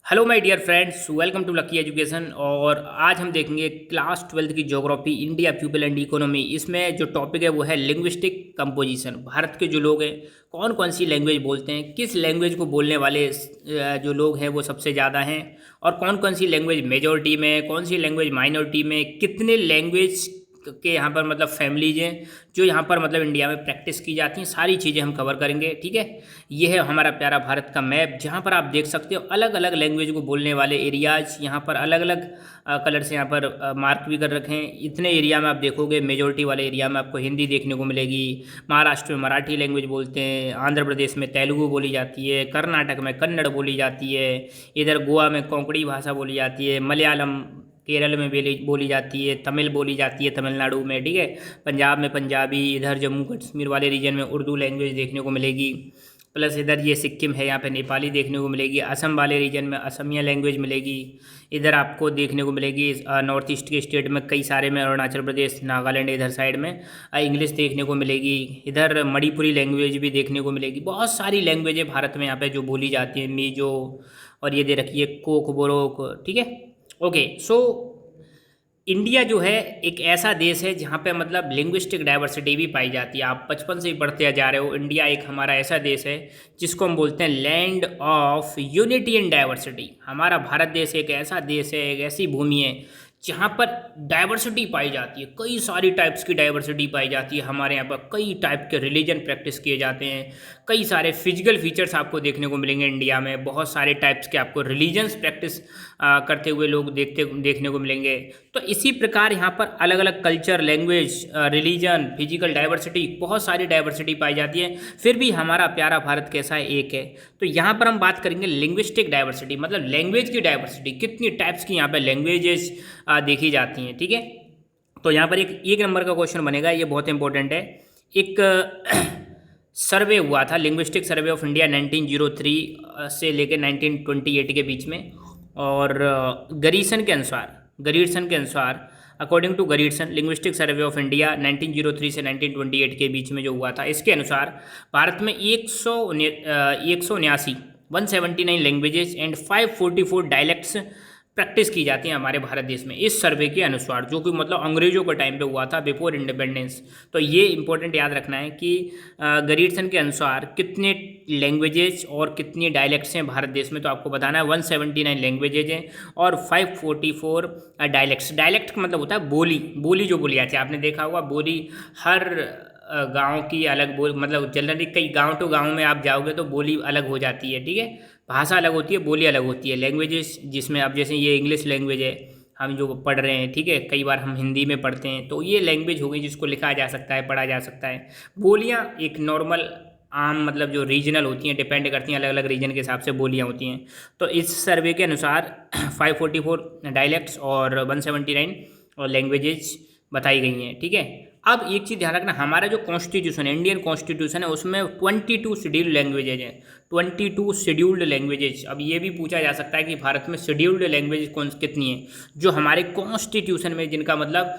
Hello my dear friends, welcome to Lucky Education. और आज हम देखेंगे क्लास 12th की geography, India people and economy. इसमें जो टॉपिक है वो है लिंग्विस्टिक कंपोजिशन। भारत के जो लोग हैं कौन कौन सी लैंग्वेज बोलते हैं, किस लैंग्वेज को बोलने वाले जो लोग हैं वो सबसे ज़्यादा हैं, और कौन कौन सी लैंग्वेज मेजॉरिटी में, कौन सी लैंग्वेज माइनॉरिटी में, कितने लैंग्वेज के यहाँ पर मतलब फैमिलीज हैं जो यहाँ पर मतलब इंडिया में प्रैक्टिस की जाती हैं। सारी चीज़ें हम कवर करेंगे। ठीक है, ये है हमारा प्यारा भारत का मैप, जहाँ पर आप देख सकते हो अलग अलग लैंग्वेज को बोलने वाले एरियाज यहाँ पर अलग अलग कलर से यहाँ पर मार्क भी कर रखे हैं। इतने एरिया में आप देखोगे, मेजोरिटी वाले एरिया में आपको हिंदी देखने को मिलेगी। महाराष्ट्र में मराठी लैंग्वेज बोलते हैं, आंध्र प्रदेश में तेलुगु बोली जाती है, कर्नाटक में कन्नड़ बोली जाती है, इधर गोवा में कोंकणी भाषा बोली जाती है, मलयालम केरल में बोली जाती है, तमिल बोली जाती है तमिलनाडु में। ठीक है, पंजाब में पंजाबी, इधर जम्मू कश्मीर वाले रीजन में उर्दू लैंग्वेज देखने को मिलेगी। प्लस इधर ये सिक्किम है, यहाँ पे नेपाली देखने को मिलेगी। असम वाले रीजन में असमिया लैंग्वेज मिलेगी। इधर आपको देखने को मिलेगी नॉर्थ ईस्ट के स्टेट में कई सारे में, अरुणाचल प्रदेश, नागालैंड, इधर साइड में इंग्लिश देखने को मिलेगी। इधर मणिपुरी लैंग्वेज भी देखने को मिलेगी। बहुत सारी लैंग्वेज है भारत में यहाँ पे जो बोली जाती है। मीजो, और ये दे रखी है कोक बोरोक। ठीक है, ओके। सो इंडिया जो है एक ऐसा देश है जहाँ पे मतलब लिंग्विस्टिक डाइवर्सिटी भी पाई जाती है। आप बचपन से ही पढ़ते जा रहे हो, इंडिया एक हमारा ऐसा देश है जिसको हम बोलते हैं land of unity and diversity. हमारा भारत देश एक ऐसा देश है, एक ऐसी भूमि है जहाँ पर डाइवर्सिटी पाई जाती है। कई सारी टाइप्स की डाइवर्सिटी पाई जाती है। हमारे यहाँ पर कई टाइप के रिलीजन प्रैक्टिस किए जाते हैं। कई सारे फिजिकल फीचर्स आपको देखने को मिलेंगे इंडिया में। बहुत सारे टाइप्स के आपको रिलीजन्स प्रैक्टिस करते हुए लोग देखने को मिलेंगे। तो इसी प्रकार यहाँ पर अलग अलग culture, language, religion, physical diversity, बहुत सारी डाइवर्सिटी पाई जाती है। फिर भी हमारा प्यारा भारत कैसा है, एक है। तो यहाँ पर हम बात करेंगे लिंग्विस्टिक डाइवर्सिटी, मतलब लैंग्वेज की डाइवर्सिटी। कितनी टाइप्स की यहाँ पर लैंग्वेजेस देखी जाती हैं। ठीक है, तो यहाँ पर एक नंबर का क्वेश्चन बनेगा, ये बहुत इंपॉर्टेंट है। एक सर्वे हुआ था, लिंग्विस्टिक सर्वे ऑफ इंडिया 1903 से लेकर 1928 के बीच में। और गरीडसन के अनुसार according to Grierson, linguistic survey of India 1903 से 1928 के बीच में जो हुआ था, इसके अनुसार भारत में 179 लैंग्वेजेस एंड 544 डायलेक्ट्स प्रैक्टिस की जाती हैं हमारे भारत देश में, इस सर्वे के अनुसार, जो कि मतलब अंग्रेजों के टाइम पे हुआ था, बिफोर इंडिपेंडेंस। तो ये इंपॉर्टेंट याद रखना है कि गरीडसन के अनुसार कितने लैंग्वेजेस और कितनी डायलेक्ट्स हैं भारत देश में। तो आपको बताना है 179 लैंग्वेजेज हैं और 544 डायलेक्ट्स। डायलेक्ट का मतलब होता है बोली, बोली जो बोली जाती है। आपने देखा होगा बोली हर गांव की अलग बोली, मतलब जनरली कई गांव टू गांव में आप जाओगे तो बोली अलग हो जाती है। ठीक है, भाषा अलग होती है, बोली अलग होती है। लैंग्वेजेस जिसमें अब जैसे ये इंग्लिश लैंग्वेज है हम जो पढ़ रहे हैं, ठीक है, कई बार हम हिंदी में पढ़ते हैं, तो ये लैंग्वेज हो गई जिसको लिखा जा सकता है, पढ़ा जा सकता है। बोलियाँ एक नॉर्मल आम मतलब जो रीजनल होती हैं, डिपेंड करती हैं, अलग अलग रीजन के हिसाब से बोलियाँ होती हैं। तो इस सर्वे के अनुसार 544 डायलेक्ट्स और 179 और लैंग्वेजेज बताई गई हैं। ठीक है, अब एक चीज़ ध्यान रखना, हमारा जो कॉन्स्टिट्यूशन है, इंडियन कॉन्स्टिट्यूशन है, उसमें 22 शेड्यूल्ड लैंग्वेजेज हैं। 22 शेड्यूल्ड लैंग्वेजेज। अब ये भी पूछा जा सकता है कि भारत में शेड्यूल्ड लैंग्वेज कौन कितनी है, जो हमारे कॉन्स्टिट्यूशन में जिनका मतलब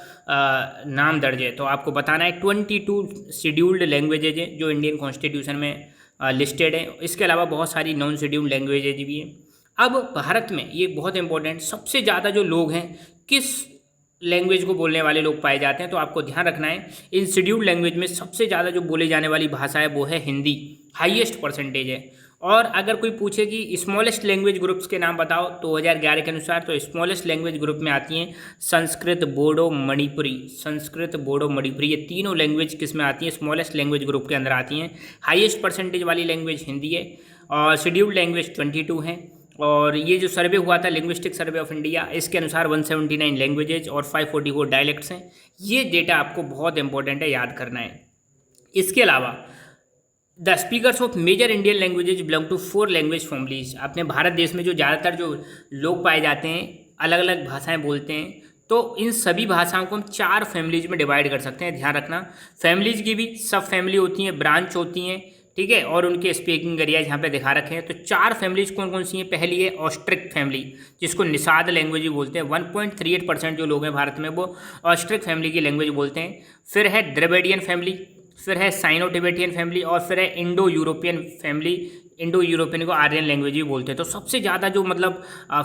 नाम दर्ज है। तो आपको बताना है 22 शेड्यूल्ड लैंग्वेजेज हैं जो इंडियन कॉन्स्टिट्यूशन में लिस्टेड है। इसके अलावा बहुत सारी नॉन शेड्यूल्ड लैंग्वेजेज भी हैं। अब भारत में ये बहुत इंपॉर्टेंट, सबसे ज़्यादा जो लोग हैं किस लैंग्वेज को बोलने वाले लोग पाए जाते हैं। तो आपको ध्यान रखना है इन शेड्यूल्ड लैंग्वेज में सबसे ज़्यादा जो बोले जाने वाली भाषा है वो है हिंदी, हाईएस्ट परसेंटेज है। और अगर कोई पूछे कि स्मॉलेस्ट लैंग्वेज ग्रुप्स के नाम बताओ, तो 2011 के अनुसार तो स्मॉलेस्ट लैंग्वेज ग्रुप में आती हैं संस्कृत, बोडो, मणिपुरी। संस्कृत, बोडो, मणिपुरी, ये तीनों लैंग्वेज किस में आती हैं, स्मॉलेस्ट लैंग्वेज ग्रुप के अंदर आती हैं। हाईएस्ट परसेंटेज वाली लैंग्वेज हिंदी है और शेड्यूल्ड लैंग्वेज 22 हैं। और ये जो सर्वे हुआ था लिंग्विस्टिक सर्वे ऑफ इंडिया, इसके अनुसार 179 लैंग्वेजेज और 544 डायलेक्ट्स हैं। ये डेटा आपको बहुत इंपॉर्टेंट है, याद करना है। इसके अलावा the speakers of major Indian languages belong to 4 language families. अपने भारत देश में जो ज़्यादातर जो लोग पाए जाते हैं अलग अलग भाषाएं बोलते हैं, तो इन सभी भाषाओं को हम 4 फैमिलीज में डिवाइड कर सकते हैं। ध्यान रखना, फैमिलीज की भी सब फैमिली होती हैं, ब्रांच होती हैं, ठीक है, और उनके स्पीकिंग एरियाज यहाँ पे दिखा रखे हैं। तो 4 फैमिलीज कौन कौन सी हैं? पहली है ऑस्ट्रिक फैमिली, जिसको निषाद लैंग्वेज भी बोलते हैं। 1.38% जो लोग हैं भारत में वो ऑस्ट्रिक फैमिली की लैंग्वेज बोलते हैं। फिर है द्रविडियन फैमिली, फिर है साइनो टिबेटियन फैमिली, और फिर है Indo European family, Indo European को आर्यन लैंग्वेज भी बोलते हैं। तो सबसे ज़्यादा जो मतलब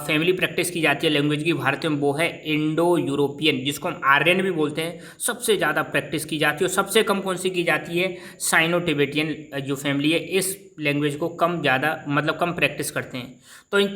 फैमिली प्रैक्टिस की जाती है लैंग्वेज की भारत में, वो है इंडो यूरोपियन, जिसको हम आर्यन भी बोलते हैं। सबसे ज़्यादा प्रैक्टिस की जाती है। और सबसे कम कौन सी की जाती है? साइनो टिबेटियन जो फैमिली है, इस लैंग्वेज को कम ज़्यादा मतलब कम प्रैक्टिस करते हैं। तो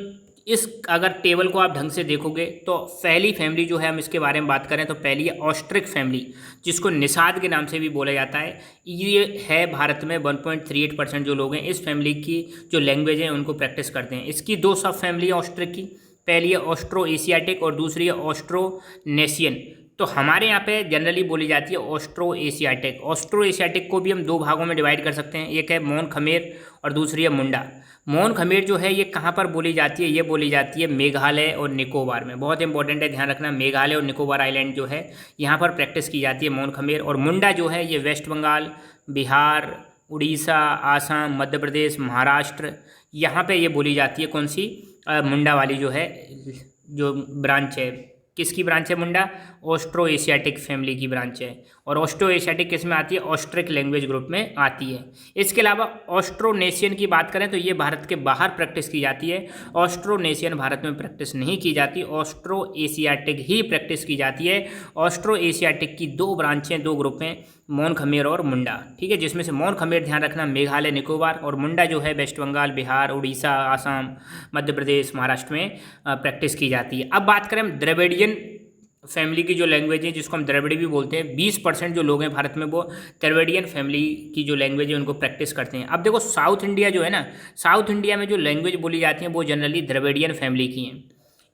इस अगर टेबल को आप ढंग से देखोगे तो पहली फैमिली जो है, हम इसके बारे में बात करें तो पहली है ऑस्ट्रिक फैमिली, जिसको निषाद के नाम से भी बोला जाता है। ये है भारत में 1.38% जो लोग हैं इस फैमिली की जो लैंग्वेज है उनको प्रैक्टिस करते हैं। इसकी दो सब फैमिली है ऑस्ट्रिक की, पहली है ऑस्ट्रो एशियाटिक और दूसरी है ऑस्ट्रोनेशियन। तो हमारे यहाँ पे जनरली बोली जाती है ऑस्ट्रो एशियाटिक। ऑस्ट्रो एशियाटिक को भी हम दो भागों में डिवाइड कर सकते हैं, एक है मोन खमेर और दूसरी है मुंडा। मोन खमेर जो है ये कहाँ पर बोली जाती है? ये बोली जाती है मेघालय और निकोबार में। बहुत इंपॉर्टेंट है, ध्यान रखना, मेघालय और निकोबार आइलैंड जो है यहाँ पर प्रैक्टिस की जाती है मोन खमेर। और मुंडा जो है ये वेस्ट बंगाल, बिहार, उड़ीसा, आसाम, मध्य प्रदेश, महाराष्ट्र, यहाँ पे ये बोली जाती है। कौन सी? मुंडा वाली जो है, जो ब्रांच है, किसकी ब्रांच है मुंडा? ऑस्ट्रो एशियाटिक फैमिली की ब्रांच है। और ऑस्ट्रो एशियाटिक किस में आती है? ऑस्ट्रिक लैंग्वेज ग्रुप में आती है। इसके अलावा ऑस्ट्रोनेशियन की बात करें तो ये भारत के बाहर प्रैक्टिस की जाती है। ऑस्ट्रोनेशियन भारत में प्रैक्टिस नहीं की जाती, ऑस्ट्रो एशियाटिक ही प्रैक्टिस की जाती है। ऑस्ट्रो एशियाटिक की दो ब्रांचें, दो ग्रुप हैं, मोन खमेर और मुंडा, ठीक है, जिसमें से मोन खमेर ध्यान रखना मेघालय निकोबार, और मुंडा जो है वेस्ट बंगाल, बिहार, उड़ीसा, आसाम, मध्य प्रदेश, महाराष्ट्र में प्रैक्टिस की जाती है। अब बात करें हम द्रविडियन फैमिली की जो लैंग्वेज है, जिसको हम द्रविड़ी भी बोलते हैं, 20% जो लोग हैं भारत में वो द्रविडियन फैमिली की जो लैंग्वेज है उनको प्रैक्टिस करते हैं। अब देखो साउथ इंडिया जो है ना, साउथ इंडिया में जो लैंग्वेज बोली जाती है वो जनरली द्रविडियन फैमिली की हैं।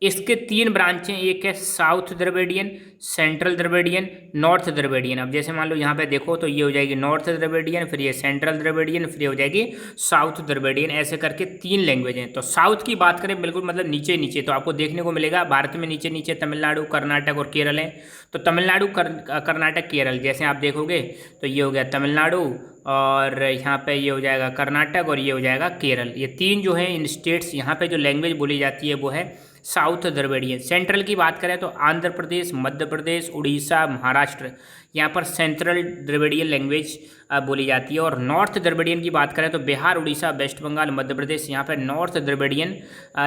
इसके तीन ब्रांच हैं, एक है south Dravidian, central Dravidian, north Dravidian. अब जैसे मान लो यहाँ पे देखो तो ये हो जाएगी नॉर्थ द्रविडियन, फिर ये सेंट्रल द्रविडियन, फिर ये हो जाएगी साउथ द्रविडियन। ऐसे करके तीन लैंग्वेज हैं। तो साउथ की बात करें बिल्कुल मतलब नीचे नीचे, तो आपको देखने को मिलेगा भारत में नीचे नीचे तमिलनाडु, कर्नाटक और केरल है। तो तमिलनाडु, कर्नाटक, केरल, जैसे आप देखोगे तो ये हो गया तमिलनाडु, और यहाँ पे ये हो जाएगा कर्नाटक, और ये हो जाएगा केरल। ये तीन जो है इन स्टेट्स, यहाँ पे जो लैंग्वेज बोली जाती है वो है साउथ द्रविडियन। सेंट्रल की बात करें तो आंध्र प्रदेश, मध्य प्रदेश, उड़ीसा, महाराष्ट्र, यहाँ पर सेंट्रल द्रविडियन लैंग्वेज बोली जाती है। और नॉर्थ द्रविडियन की बात करें तो बिहार, उड़ीसा, वेस्ट बंगाल, मध्य प्रदेश, यहाँ पर नॉर्थ द्रविडियन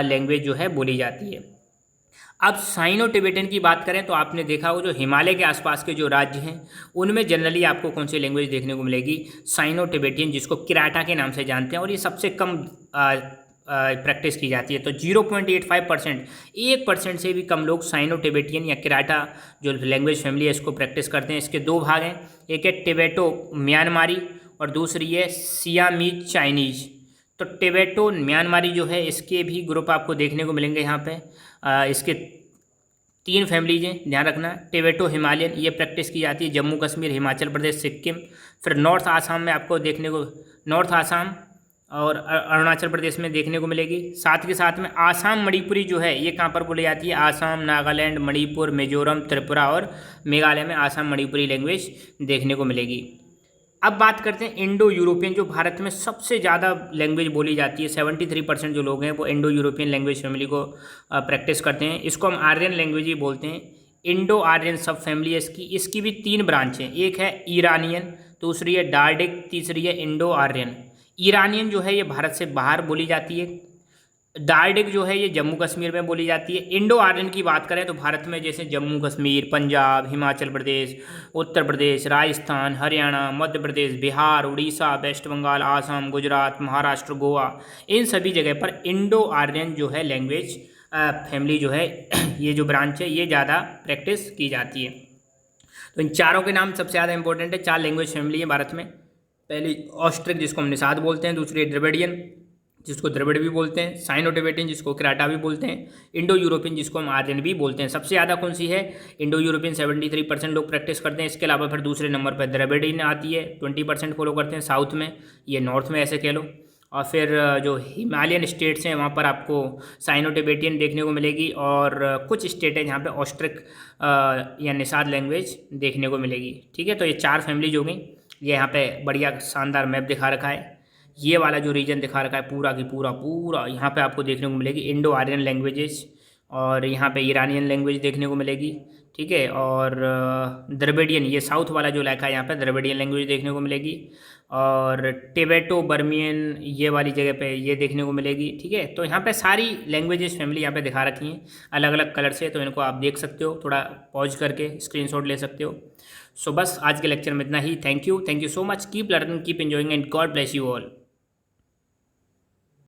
लैंग्वेज जो है बोली जाती है। अब साइनो टिबेटन की बात करें तो आपने देखा हो जो हिमालय के आसपास के जो राज्य हैं उनमें जनरली आपको कौन सी लैंग्वेज देखने को मिलेगी? साइनो टिबेटियन, जिसको किराटा के नाम से जानते हैं, और ये सबसे कम प्रैक्टिस की जाती है। तो 0.85%, 1% से भी कम लोग साइनो टिबेटियन या किराटा जो लैंग्वेज फैमिली है इसको प्रैक्टिस करते हैं। इसके दो भाग हैं, एक है टिबेटो म्यांमारी और दूसरी है सियामीज चाइनीज। तो टिबेटो म्यांमारी जो है इसके भी ग्रुप आपको देखने को मिलेंगे यहाँ पे। इसके तीन फैमिलीज हैं, ध्यान रखना। टिबेटो हिमालयन, ये प्रैक्टिस की जाती है जम्मू कश्मीर, हिमाचल प्रदेश, सिक्किम। फिर नॉर्थ आसाम में आपको देखने को, नॉर्थ आसाम और अरुणाचल प्रदेश में देखने को मिलेगी। साथ के साथ में आसाम मणिपुरी जो है ये कहाँ पर बोली जाती है? आसाम, नागालैंड, मणिपुर, मिजोरम, त्रिपुरा और मेघालय में आसाम मणिपुरी लैंग्वेज देखने को मिलेगी। अब बात करते हैं इंडो यूरोपियन, जो भारत में सबसे ज़्यादा लैंग्वेज बोली जाती है। 73% जो लोग हैं वो इंडो यूरोपियन लैंग्वेज फैमिली को प्रैक्टिस करते हैं। इसको हम आर्यन लैंग्वेज ही बोलते हैं। इंडो आर्यन सब फैमिली है इसकी भी तीन ब्रांच हैं, एक है ईरानियन, दूसरी है डार्डिक, तीसरी है इंडो आर्यन। ईरानियन जो है ये भारत से बाहर बोली जाती है। डार्डिक जो है ये जम्मू कश्मीर में बोली जाती है। इंडो आर्यन की बात करें तो भारत में जैसे जम्मू कश्मीर, पंजाब, हिमाचल प्रदेश, उत्तर प्रदेश, राजस्थान, हरियाणा, मध्य प्रदेश, बिहार, उड़ीसा, वेस्ट बंगाल, आसाम, गुजरात, महाराष्ट्र, गोवा, इन सभी जगह पर इंडो आर्यन जो है लैंग्वेज फैमिली जो है ये जो ब्रांच है ये ज़्यादा प्रैक्टिस की जाती है। तो इन चारों के नाम सबसे ज़्यादा इंपॉर्टेंट है। चार लैंग्वेज फैमिली है भारत में। पहली ऑस्ट्रिक, जिसको हम निषाद बोलते हैं, दूसरी द्रविडियन, जिसको द्रविड़ भी बोलते हैं, साइनो टिबेटियन, जिसको किराटा भी बोलते हैं, इंडो यूरोपियन, जिसको हम आर्यन भी बोलते हैं। सबसे ज़्यादा कौन सी है? इंडो यूरोपियन, 73% लोग प्रैक्टिस करते हैं। इसके अलावा फिर दूसरे नंबर पर द्रविडियन आती है, 20% फॉलो करते हैं साउथ में, ये नॉर्थ में ऐसे कह लो। और फिर जो हिमालयन स्टेट्स हैं वहाँ पर आपको साइनो टिबेटियन देखने को मिलेगी, और कुछ स्टेट है जहाँ पे ऑस्ट्रिक या निषाद लैंग्वेज देखने को मिलेगी। ठीक है, तो ये चार फैमिलीज हो गई। ये यहाँ पे बढ़िया शानदार मैप दिखा रखा है। ये वाला जो रीजन दिखा रखा है पूरा की पूरा यहाँ पे आपको देखने को मिलेगी इंडो आर्यन लैंग्वेजेस, और यहाँ पे ईरानियन लैंग्वेज देखने को मिलेगी, ठीक है। और द्रविडियन, ये साउथ वाला जो इलाका है यहाँ पे द्रविडियन लैंग्वेज देखने को मिलेगी। और टिबेटो बर्मियन ये वाली जगह पे ये देखने को मिलेगी, ठीक है। तो यहाँ पे सारी लैंग्वेजेस फैमिली यहाँ पे दिखा रखी हैं अलग अलग कलर से, तो इनको आप देख सकते हो, थोड़ा पॉज करके स्क्रीनशॉट ले सकते हो। सो बस आज के लेक्चर में इतना ही। Thank you so much, keep learning, keep enjoying and God bless you all.